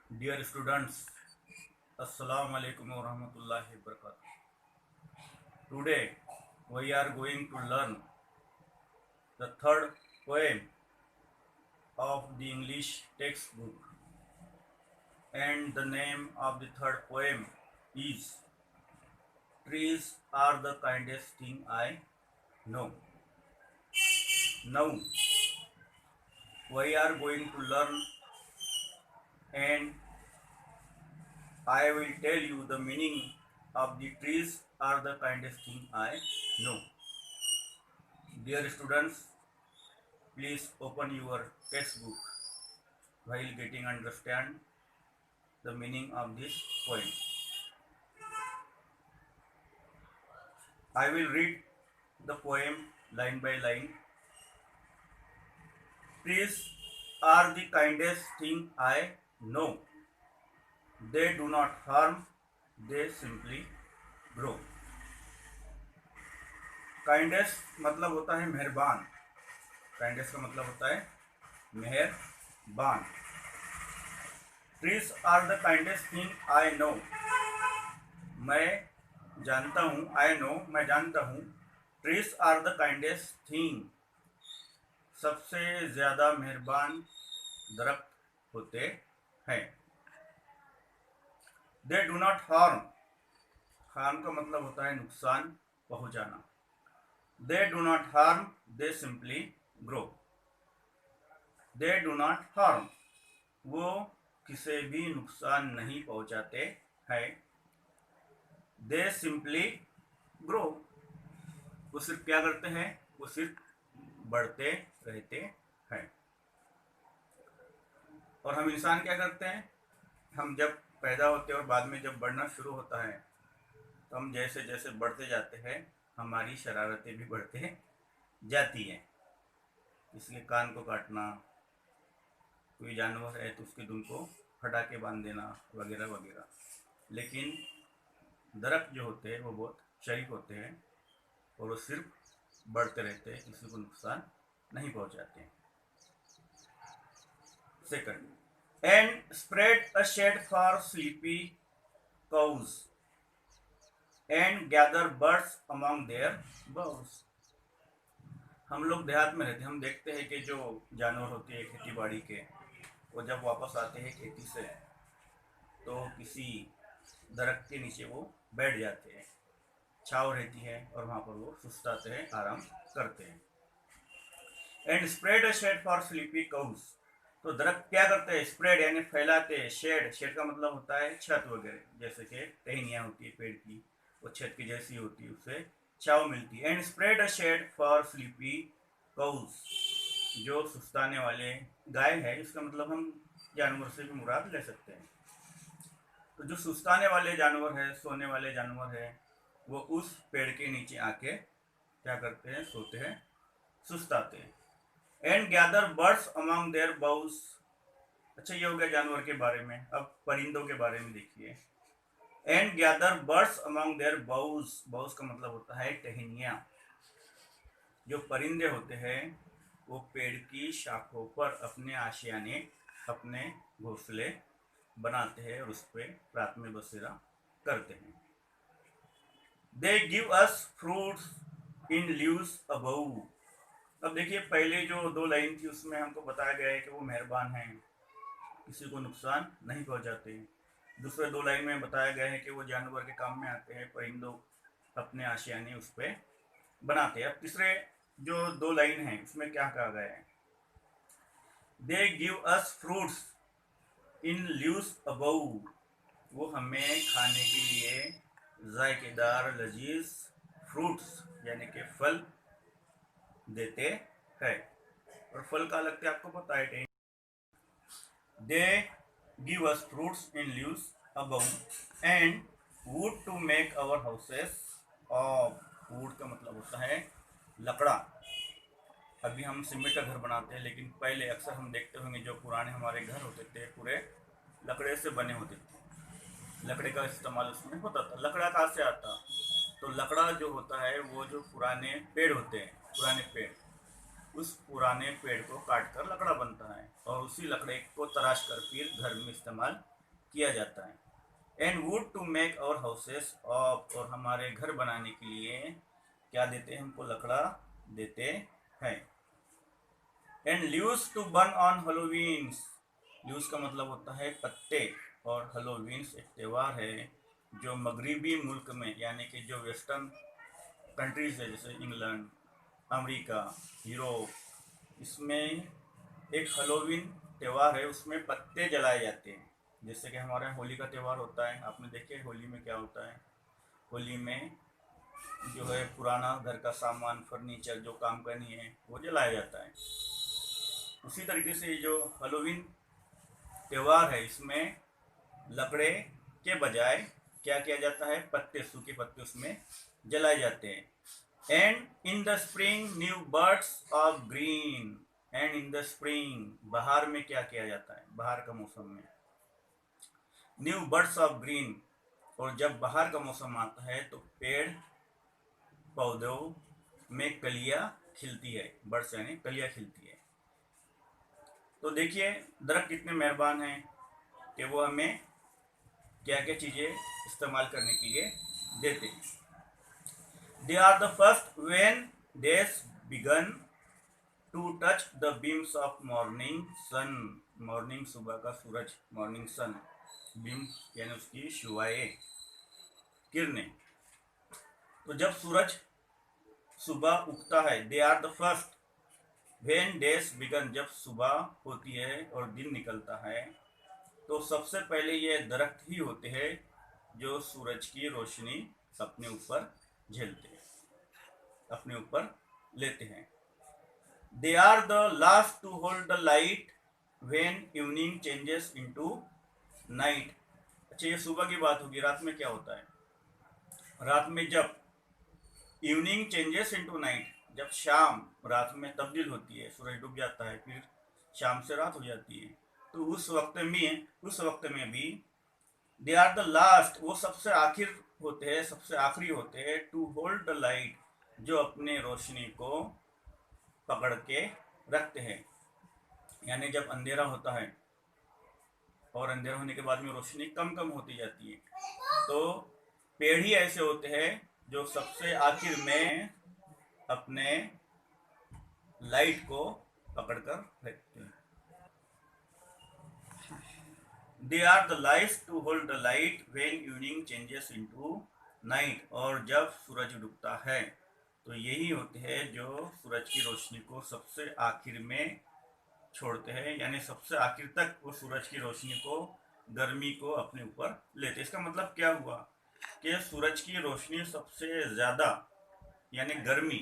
Dear students, Assalamu alaikum wa rahmatullahi wa barakatuh. Today we are going to learn the third poem of the English textbook, and the name of the third poem is Trees Are the Kindest Thing I Know. Now we are going to learn, and I will tell you the meaning of the trees are the kindest thing I know. Dear students, please open your textbook while getting understand the meaning of this poem. I will read the poem line by line. Trees are the kindest thing I know. They do not harm, they simply grow. Kindest मतलब होता है मेहरबान. Kindest का मतलब होता है मेहरबान. Trees are the kindest thing I know. मैं जानता हूँ. आई नो मैं जानता हूँ. Trees are the kindest thing सबसे ज़्यादा मेहरबान दरख्त होते हैं. They do not harm. Harm का मतलब होता है नुकसान पहुँचाना. They do not harm, they simply grow. They do not harm, वो किसे भी नुकसान नहीं पहुंचाते हैं. दे सिंपली ग्रो, वो सिर्फ क्या करते हैं, वो सिर्फ बढ़ते रहते हैं. और हम इंसान क्या करते हैं, हम जब पैदा होते हैं और बाद में जब बढ़ना शुरू होता है तो हम जैसे जैसे बढ़ते जाते हैं हमारी शरारतें भी बढ़ते जाती हैं. इसलिए कान को काटना, कोई जानवर है तो उसके दुम को हटा के बांध देना वगैरह वगैरह. लेकिन दरख्त जो होते हैं वो बहुत शरीफ होते हैं और वो सिर्फ बढ़ते रहते हैं, किसी को नुकसान नहीं पहुंचाते हैं. Second, and spread a shade for sleepy cows and gather birds among their birds. हम लोग देहात में रहते हैं, हम देखते हैं कि जो जानवर होते हैं खेती बाड़ी के, वो जब वापस आते हैं खेती से तो किसी दरख्त के नीचे वो बैठ जाते हैं. छाँव रहती है और वहाँ पर वो सुस्ताते हैं, आराम करते हैं. And spread a shade for sleepy cows, तो दरख्त क्या करते हैं, स्प्रेड यानी फैलाते हैं. शेड, शेड का मतलब होता है छत वगैरह, जैसे कि टहनियाँ होती है पेड़ की, वो छत की जैसी होती है, उससे छाँव मिलती है. And spread a shade for sleepy cows, जो सुस्ताने वाले गाय है, इसका मतलब हम जानवर से भी मुराद ले सकते हैं. तो जो सुस्ताने वाले जानवर है, सोने वाले जानवर है, वो उस पेड़ के नीचे आके क्या करते हैं, सोते हैं, सुस्ताते हैं. And gather birds among their boughs. अच्छा, ये हो गया जानवर के बारे में. अब परिंदों के बारे में देखिए. And gather birds among their boughs, boughs का मतलब होता है टहनियाँ. जो परिंदे होते हैं वो पेड़ की शाखों पर अपने आशियाने, अपने घोंसले बनाते हैं और उस पर रात में बसेरा करते हैं. दे give us fruits in leaves above. अब देखिए, पहले जो दो लाइन थी उसमें हमको बताया गया है कि वो मेहरबान हैं, किसी को नुकसान नहीं पहुंचाते. दूसरे दो लाइन में बताया गया है कि वो जानवर के काम में आते हैं, परिंदों अपने आशियाने उस पर बनाते हैं. अब तीसरे जो दो लाइन है उसमें क्या कहा गया है, they give us fruits in leaves above, वो हमें खाने के लिए जायकेदार लजीज फ्रूट्स यानी कि फल देते हैं. और फल का लगता है आपको पता है. They give us fruits in leaves above and wood to make our houses of. Wood का मतलब होता है लकड़ा. अभी हम सीमेंट का घर बनाते हैं, लेकिन पहले अक्सर हम देखते होंगे जो पुराने हमारे घर होते थे पूरे लकड़े से बने होते थे. लकड़े का इस्तेमाल उसमें होता था. लकड़ा कहाँ से आता, तो लकड़ा जो होता है वो जो पुराने पेड़ होते हैं, पुराने पेड़, उस पुराने पेड़ को काट कर लकड़ा बनता है और उसी लकड़े को तराश कर फिर घर में इस्तेमाल किया जाता है। And wood to make our houses of, और हमारे घर बनाने के लिए क्या देते हैं, हमको लकड़ा देते हैं। And leaves to burn on Halloweens, leaves का मतलब होता है पत्ते, और हेलोवीन्स एक त्यौहार है जो मगरिबी मुल्क में, यानी कि जो वेस्टर्न कंट्रीज है जैसे इंग्लैंड, अमेरिका, यूरोप, इसमें एक हेलोवीन त्यौहार है, उसमें पत्ते जलाए जाते हैं। जैसे कि हमारे यहाँ होली का त्यौहार होता है, आपने देखे होली में क्या होता है, होली में जो है पुराना घर का सामान, फर्नीचर जो काम का नहीं है वो जलाया जाता है। उसी तरीके से जो हेलोवीन त्यौहार है, इसमें लकड़े के बजाय क्या किया जाता है, पत्ते, सूखे पत्ते उसमें जलाए जाते हैं। And in the spring new birds of green, and in the spring, बाहर में क्या किया जाता है, बाहर का मौसम में न्यू बर्ड्स ऑफ ग्रीन, और जब बाहर का मौसम आता है तो पेड़ पौधों में कलियां खिलती है, बर्ड्स यानी कलियां खिलती है। तो देखिए दरख्त कितने मेहरबान हैं कि वो हमें क्या क्या चीज़ें इस्तेमाल करने के लिए देते हैं। They are the first when days begin to touch the beams of morning sun, morning सुबह का सूरज, मॉर्निंग सन, बीम यानी उसकी शुआएं, किरणें। तो जब सूरज सुबह उगता है, they are the first when days begin, जब सुबह होती है और दिन निकलता है, तो सबसे पहले ये दरख्त ही होते हैं जो सूरज की रोशनी अपने ऊपर झेलते हैं, अपने ऊपर लेते हैं। They are the last to hold the light when evening changes into night. अच्छा, ये सुबह की बात होगी, रात में क्या होता है, रात में जब इवनिंग चेंजेस इनटू नाइट, जब शाम रात में तब्दील होती है, सूरज डूब जाता है, फिर शाम से रात हो जाती है, तो उस वक्त में भी दे आर द लास्ट, वो सबसे आखिर होते हैं, सबसे आखिरी होते हैं, टू होल्ड द लाइट, जो अपने रोशनी को पकड़ के रखते हैं। यानी जब अंधेरा होता है और अंधेरा होने के बाद में रोशनी कम कम होती जाती है, तो पेड़ ही ऐसे होते हैं जो सबसे आखिर में अपने लाइट को पकड़कर रखते हैं। They are the lights to hold the light when evening changes into night, और जब सूरज डूबता है तो यही होते हैं जो सूरज की रोशनी को सबसे आखिर में छोड़ते हैं, यानी सबसे आखिर तक वो सूरज की रोशनी को, गर्मी को अपने ऊपर लेते। इसका मतलब क्या हुआ कि सूरज की रोशनी सबसे ज़्यादा यानी गर्मी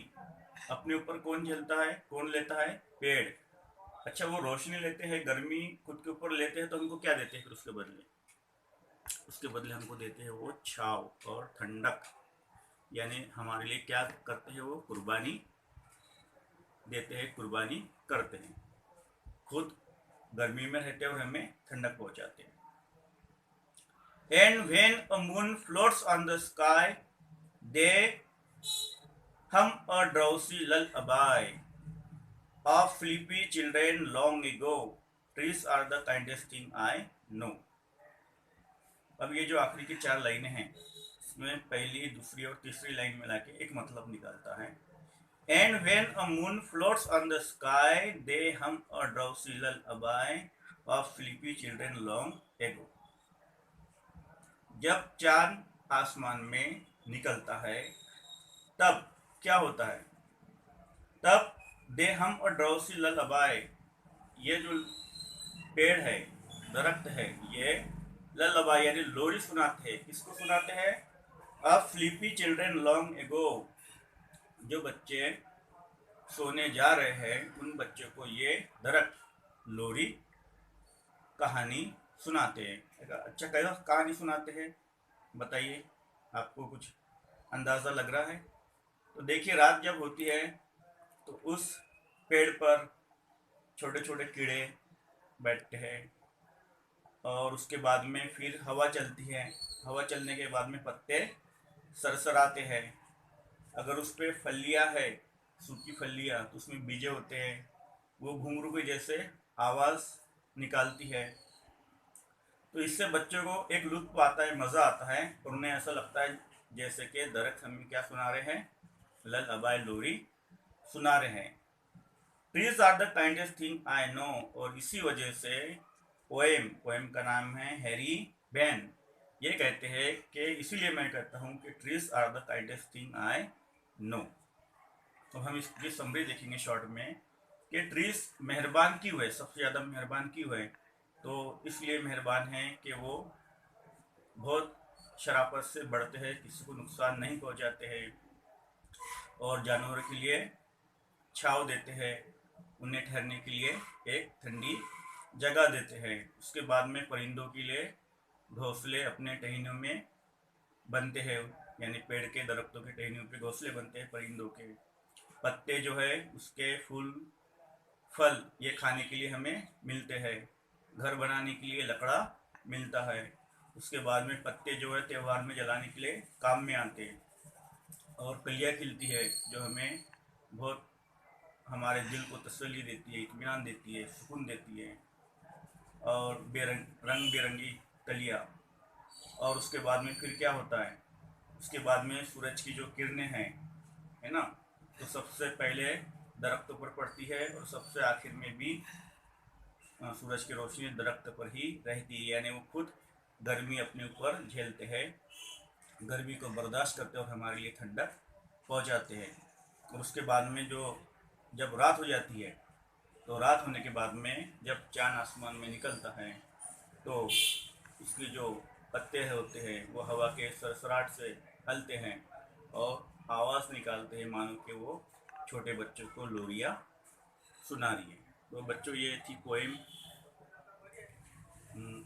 अपने ऊपर कौन झेलता है, कौन लेता है, पेड़। अच्छा, वो रोशनी लेते हैं, गर्मी खुद के ऊपर लेते हैं, तो हमको क्या देते हैं फिर उसके बदले, उसके बदले हमको देते हैं वो छाव और ठंडक, यानी हमारे लिए क्या करते हैं, वो कुर्बानी देते हैं, कुर्बानी करते हैं, खुद गर्मी में रहते हैं और हमें ठंडक पहुंचाते हैं। And when a moon floats on the sky they hum a ड्राउसी lullaby of sleepy children long ago, trees are the kindest thing I know। अब ये जो आखिरी की 4 लाइनें हैं, इसमें पहली, दूसरी और तीसरी लाइन मिला के एक मतलब निकालता है। And when a moon floats on the sky they hum a ड्राउसी lullaby of sleepy children long ago। जब चांद आसमान में निकलता है तब क्या होता है, तब दे हम और ड्राउसी ललबाई, ये जो पेड़ है, दरख्त है, ये ललबाई यानी लोरी सुनाते हैं। किसको सुनाते हैं, अब स्लीपी चिल्ड्रेन लॉन्ग एगो, जो बच्चे सोने जा रहे हैं उन बच्चों को ये दरख्त लोरी कहानी सुनाते हैं। अच्छा, कैसा कहानी सुनाते हैं बताइए, आपको कुछ अंदाज़ा लग रहा है? तो देखिए, रात जब होती है तो उस पेड़ पर छोटे छोटे कीड़े बैठते हैं, और उसके बाद में फिर हवा चलती है, हवा चलने के बाद में पत्ते सरसराते हैं। अगर उस पर फलियाँ है, सूखी फलियाँ, तो उसमें बीजे होते हैं, वो घुंघरू के जैसे आवाज़ निकालती है। तो इससे बच्चों को एक लुत्फ आता है, मज़ा आता है, और उन्हें ऐसा लगता है जैसे कि दरख्त हमें क्या सुना रहे हैं, लल अबाय लोरी सुना रहे हैं। Trees are the kindest thing I know, और इसी वजह से पोएम, पोएम का नाम है हैरी बैन, ये कहते हैं कि इसीलिए मैं कहता हूँ कि trees are the kindest thing I know. तो हम इसकी समरी देखेंगे शॉर्ट में कि ट्रीज मेहरबान क्यों है, सबसे ज़्यादा मेहरबान क्यों है। तो इसलिए मेहरबान है कि वो बहुत शराफत से बढ़ते हैं, किसी को नुकसान नहीं पहुंचाते हैं, और जानवरों के लिए छाँव देते हैं, उन्हें ठहरने के लिए एक ठंडी जगह देते हैं। उसके बाद में परिंदों के लिए घोंसले अपने टहनियों में बनते हैं, यानी पेड़ के दरख्तों के टहनियों पे घोंसले बनते हैं परिंदों के। पत्ते जो है उसके, फूल फल, ये खाने के लिए हमें मिलते हैं। घर बनाने के लिए लकड़ा मिलता है। उसके बाद में पत्ते जो है त्योहार में जलाने के लिए काम में आते हैं। और कलियाँ खिलती है जो हमें बहुत, हमारे दिल को तसल्ली देती है, इत्मीनान देती है, सुकून देती है। और रंग बिरंगी कलियाँ। और उसके बाद में फिर क्या होता है, उसके बाद में सूरज की जो किरणें हैं, है ना, तो सबसे पहले दरख्तों पर पड़ती है, और सबसे आखिर में भी सूरज की रोशनी दरख्त पर ही रहती है, यानी वो खुद गर्मी अपने ऊपर झेलते हैं, गर्मी को बर्दाश्त करते हैं और हमारे लिए ठंडक पहुंचाते हैं। और उसके बाद में जो, जब रात हो जाती है, तो रात होने के बाद में जब चांद आसमान में निकलता है, तो उसके जो पत्ते होते हैं वो हवा के सरसराहट से हलते हैं और आवाज़ निकालते हैं, मानो कि वो छोटे बच्चों को लोरियाँ सुना रही है। तो बच्चों, ये थी पोएम।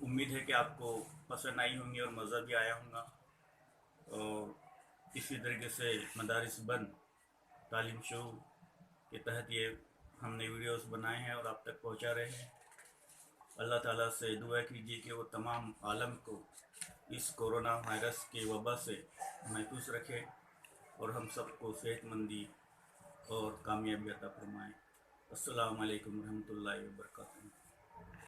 उम्मीद है कि आपको पसंद आई होंगी और मज़ा भी आया होगा। और इसी तरीके से मदारिस बंद तालीम शो के तहत ये हमने वीडियोस बनाए हैं और आप तक पहुंचा रहे हैं। अल्लाह ताला से दुआ कीजिए कि वो तमाम आलम को इस कोरोना वायरस की वबा से महफूज रखे और हम सबको सेहतमंदी और कामयाबी अता फरमाएँ। अस्सलामु अलैकुम रहमतुल्लाहि व बरकातुहू।